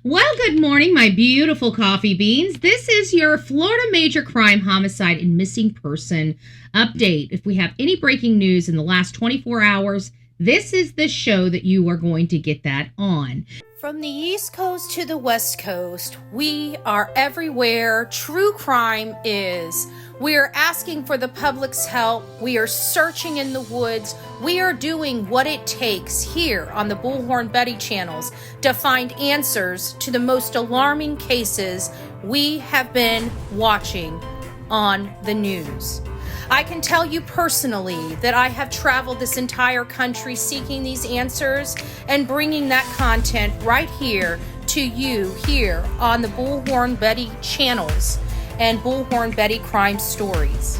Well, good morning, my beautiful coffee beans. This is your Florida major crime, homicide, and missing person update. If we have any breaking news in the last 24 hours, this is the show that you are going to get that on. From the East Coast to the West Coast, we are everywhere true crime is. We are asking for the public's help. We are searching in the woods. We are doing what it takes here on the Bullhorn Betty channels to find answers to the most alarming cases we have been watching on the news. I can tell you personally that I have traveled this entire country seeking these answers and bringing that content right here to you here on the Bullhorn Betty channels and Bullhorn Betty Crime Stories.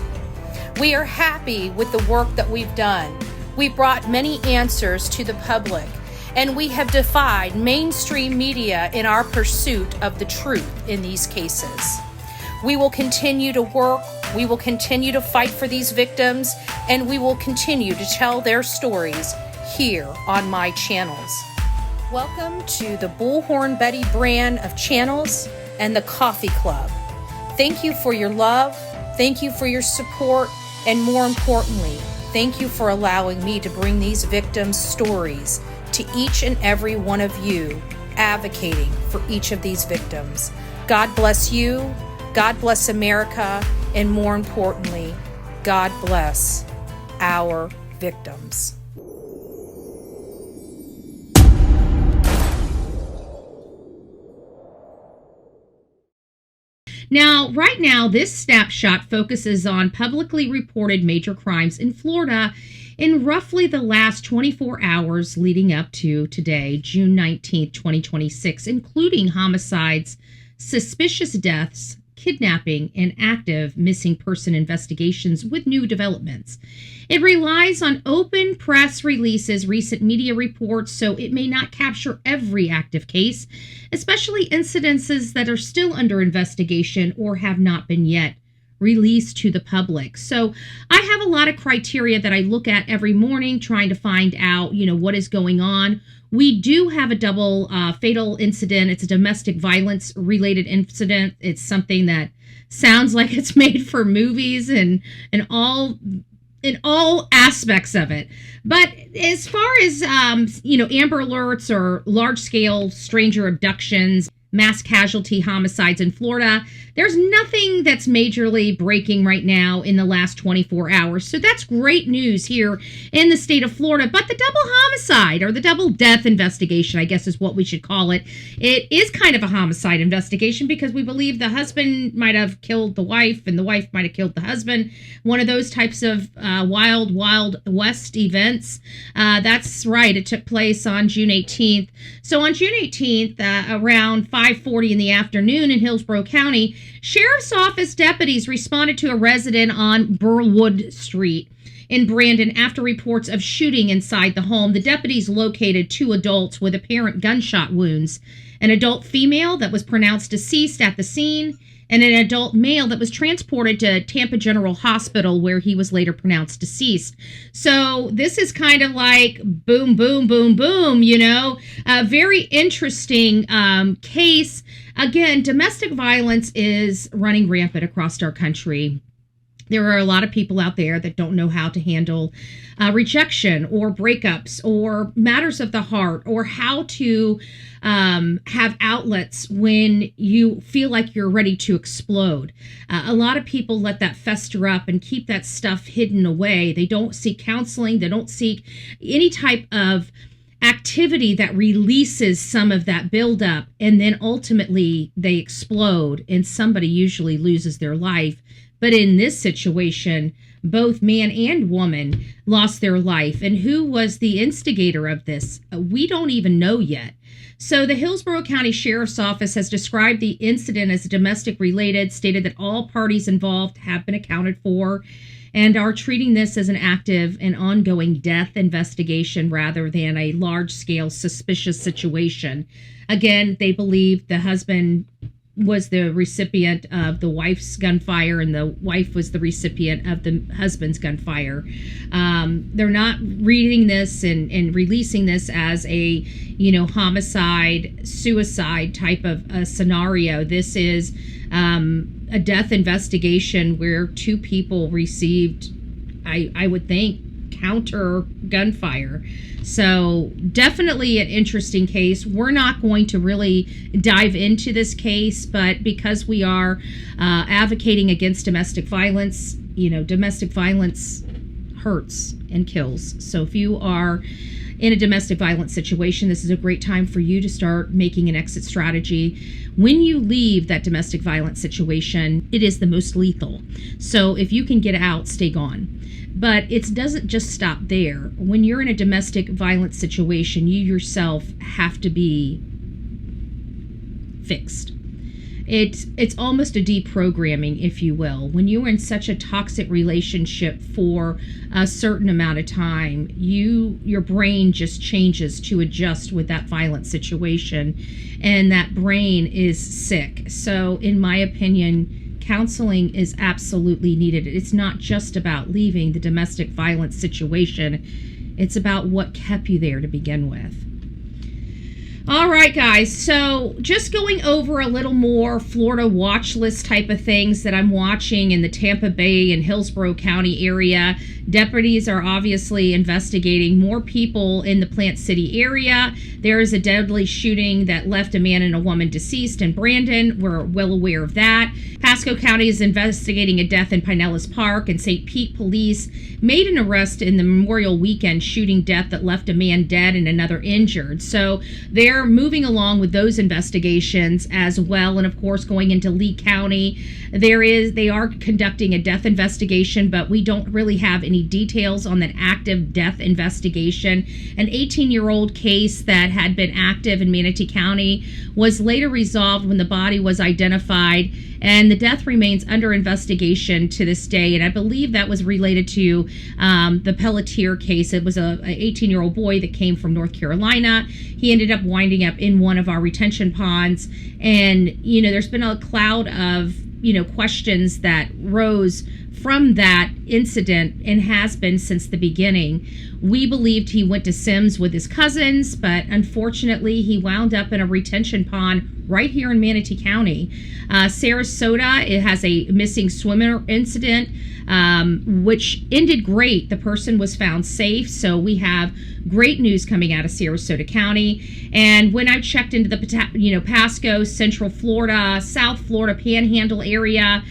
We are happy with the work that we've done. We brought many answers to the public, and we have defied mainstream media in our pursuit of the truth in these cases. We will continue to work, we will continue to fight for these victims, and we will continue to tell their stories here on my channels. Welcome to the Bullhorn Betty brand of channels and the Coffee Club. Thank you for your love, thank you for your support, and more importantly, thank you for allowing me to bring these victims' stories to each and every one of you, advocating for each of these victims. God bless you, God bless America, and more importantly, God bless our victims. Now, right now, this snapshot focuses on publicly reported major crimes in Florida in roughly the last 24 hours leading up to today, June 19th, 2026, including homicides, suspicious deaths, kidnapping, and active missing person investigations with new developments. It relies on open press releases, recent media reports, so it may not capture every active case, especially incidences that are still under investigation or have not been yet released to the public. So I have a lot of criteria that I look at every morning trying to find out, what is going on. We do have a double fatal incident. It's a domestic violence related incident. It's something that sounds like it's made for movies and all in all aspects of it. But as far as, Amber Alerts or large scale stranger abductions, mass casualty homicides in Florida, there's nothing that's majorly breaking right now in the last 24 hours. So that's great news here in the state of Florida. But the double homicide, or the double death investigation, I guess is what we should call it. It is kind of a homicide investigation because we believe the husband might have killed the wife and the wife might have killed the husband. One of those types of wild west events. That's right. It took place on June 18th. So on June 18th, around 5:40 in the afternoon in Hillsborough County, Sheriff's Office deputies responded to a resident on Burwood Street in Brandon after reports of shooting inside the home. The deputies located two adults with apparent gunshot wounds, an adult female that was pronounced deceased at the scene, and an adult male that was transported to Tampa General Hospital where he was later pronounced deceased. So this is kind of like boom, boom, boom, boom, a very interesting case. Again, domestic violence is running rampant across our country. There are a lot of people out there that don't know how to handle rejection or breakups or matters of the heart, or how to have outlets when you feel like you're ready to explode. A lot of people let that fester up and keep that stuff hidden away. They don't seek counseling. They don't seek any type of activity that releases some of that buildup, and then ultimately they explode and somebody usually loses their life. But in this situation, both man and woman lost their life. And who was the instigator of this? We don't even know yet. So the Hillsborough County Sheriff's Office has described the incident as domestic related, stated that all parties involved have been accounted for, and are treating this as an active and ongoing death investigation rather than a large-scale suspicious situation. Again, they believe the husband was the recipient of the wife's gunfire, and the wife was the recipient of the husband's gunfire. They're not reading this and releasing this as a, homicide, suicide type of a scenario. This is a death investigation where two people received, I would think, counter gunfire. So definitely an interesting case. We're not going to really dive into this case, but because we are advocating against domestic violence, domestic violence hurts and kills. So if you are in a domestic violence situation, this is a great time for you to start making an exit strategy. When you leave that domestic violence situation, it is the most lethal. So if you can get out, stay gone. But it doesn't just stop there. When you're in a domestic violence situation, you yourself have to be fixed. It's almost a deprogramming, if you will. When you're in such a toxic relationship for a certain amount of time, your brain just changes to adjust with that violent situation, and that brain is sick. So in my opinion, counseling is absolutely needed. It's not just about leaving the domestic violence situation. It's about what kept you there to begin with. All right, guys. So just going over a little more Florida watch list type of things that I'm watching in the Tampa Bay and Hillsborough County area. Deputies are obviously investigating more people in the Plant City area. There is a deadly shooting that left a man and a woman deceased in Brandon. We're well aware of that. Pasco County is investigating a death in Pinellas Park, and St. Pete police made an arrest in the Memorial Weekend shooting death that left a man dead and another injured. So they're moving along with those investigations as well. And of course, going into Lee County, they are conducting a death investigation, but we don't really have any details on that active death investigation. An 18-year-old case that had been active in Manatee County was later resolved when the body was identified, and the death remains under investigation to this day. And I believe that was related to the Pelletier case. It was a 18-year-old boy that came from North Carolina. He ended up winding up in one of our retention ponds, and there's been a cloud of questions that rose from that incident and has been since the beginning. We believed he went to Sims with his cousins, but unfortunately he wound up in a retention pond right here in Manatee County. Sarasota, it has a missing swimmer incident, which ended great. The person was found safe, so we have great news coming out of Sarasota County. And when I checked into the Pasco, Central Florida, South Florida Panhandle area,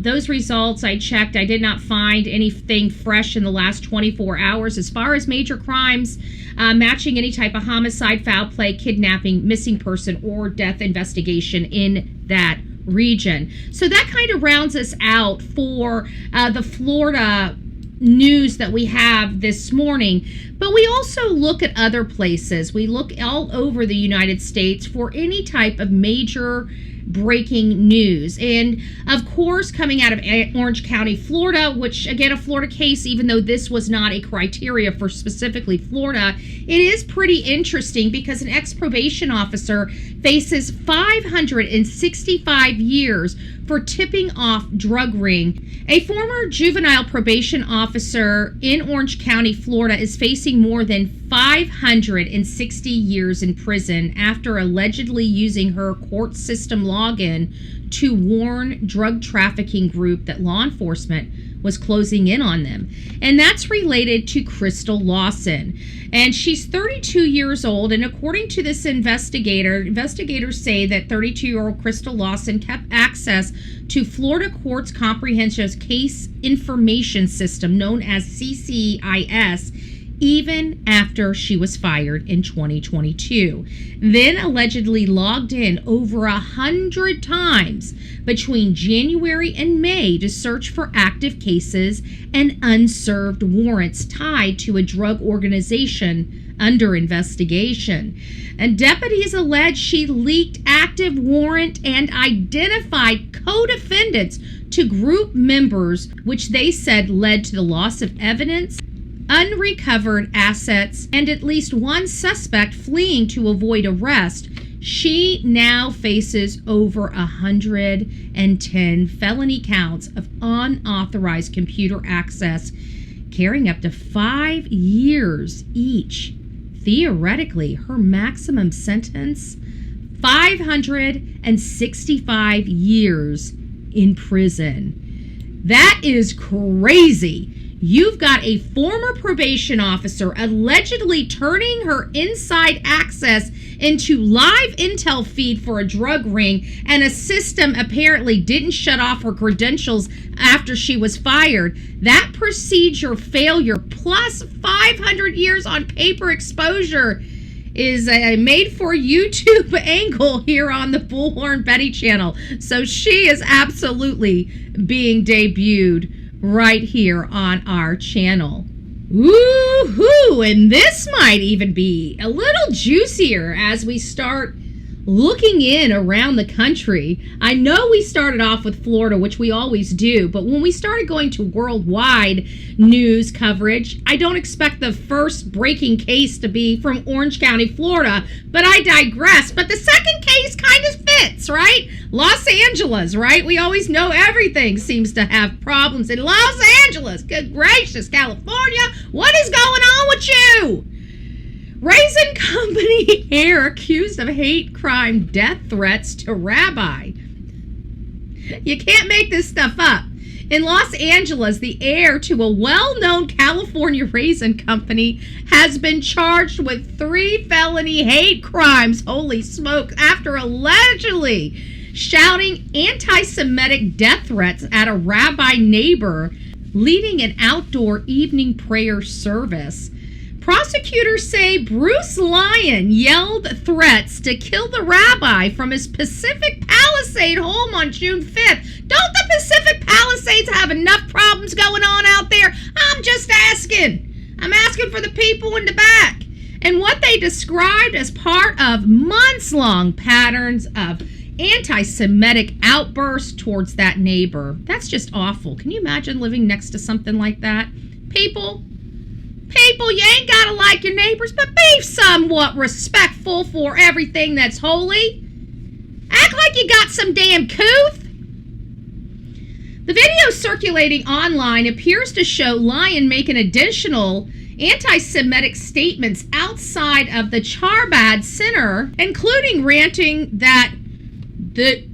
those results I checked, I did not find anything fresh in the last 24 hours as far as major crimes matching any type of homicide, foul play, kidnapping, missing person, or death investigation in that region. So that kind of rounds us out for the Florida news that we have this morning. But we also look at other places. We look all over the United States for any type of major breaking news. And of course, coming out of Orange County, Florida, which again, a Florida case, even though this was not a criteria for specifically Florida, it is pretty interesting because an ex-probation officer faces 565 years for tipping off drug ring. A former juvenile probation officer in Orange County, Florida, is facing more than 560 years in prison after allegedly using her court system login to warn drug trafficking group that law enforcement was closing in on them. And that's related to Crystal Lawson. And she's 32 years old, and according to this investigators say that 32-year-old Crystal Lawson kept access to Florida Court's Comprehensive Case Information System, known as CCIS, even after she was fired in 2022. Then allegedly logged in over 100 times between January and May to search for active cases and unserved warrants tied to a drug organization under investigation. And deputies allege she leaked active warrant and identified co-defendants to group members, which they said led to the loss of evidence, unrecovered assets, and at least one suspect fleeing to avoid arrest. She now faces over 110 felony counts of unauthorized computer access, carrying up to 5 years each. Theoretically, her maximum sentence, 565 years in prison. That is crazy. You've got a former probation officer allegedly turning her inside access into live intel feed for a drug ring, and a system apparently didn't shut off her credentials after she was fired. That procedure failure plus 500 years on paper exposure is a made for YouTube angle here on the Bullhorn Betty channel. So she is absolutely being debuted right here on our channel. Woo-hoo! And this might even be a little juicier as we start looking in around the country. I know we started off with Florida, which we always do, but when we started going to worldwide news coverage, I don't expect the first breaking case to be from Orange County, Florida, but I digress. But the second case kind of fits, right? Los Angeles, right? We always know everything seems to have problems in Los Angeles. Good gracious, California, what is going on with you? Raisin Company heir accused of hate crime death threats to rabbi. You can't make this stuff up. In Los Angeles, the heir to a well-known California raisin company has been charged with 3 felony hate crimes, holy smokes, after allegedly shouting anti-Semitic death threats at a rabbi neighbor leading an outdoor evening prayer service. Prosecutors say Bruce Lyon yelled threats to kill the rabbi from his Pacific Palisade home on June 5th. Don't the Pacific Palisades have enough problems going on out there? I'm just asking. I'm asking for the people in the back. And what they described as part of months-long patterns of anti-Semitic outbursts towards that neighbor. That's just awful. Can you imagine living next to something like that? People, you ain't gotta like your neighbors, but be somewhat respectful for everything that's holy. Act like you got some damn couth. The video circulating online appears to show Lyon making additional anti-Semitic statements outside of the Charbad Center, including ranting that the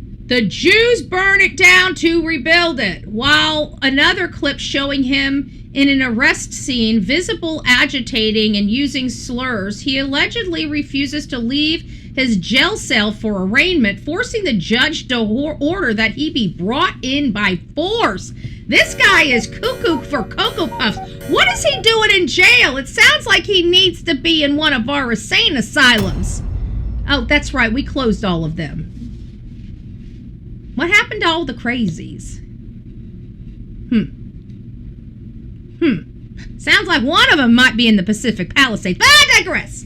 Jews burn it down to rebuild it, while another clip showing him in an arrest scene, visible agitating and using slurs. He allegedly refuses to leave his jail cell for arraignment, forcing the judge to order that he be brought in by force. This guy is cuckoo for Cocoa Puffs. What is he doing in jail? It sounds like he needs to be in one of our insane asylums. Oh, that's right, we closed all of them. What happened to all the crazies? Sounds like one of them might be in the Pacific Palisades, but I digress.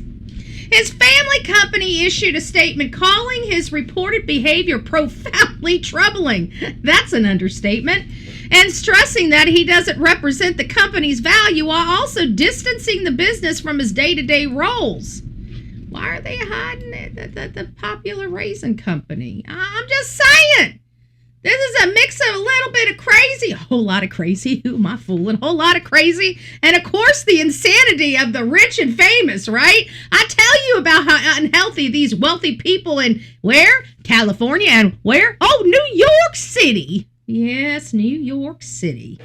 His family company issued a statement calling his reported behavior profoundly troubling. That's an understatement. And stressing that he doesn't represent the company's value while also distancing the business from his day-to-day roles. Why are they hiding it at the popular raisin company? I'm just saying. This is a mix of a little bit of crazy, a whole lot of crazy, who am I fooling, a whole lot of crazy, and of course the insanity of the rich and famous, right? I tell you about how unhealthy these wealthy people in, where? California, and where? Oh, New York City. Yes, New York City.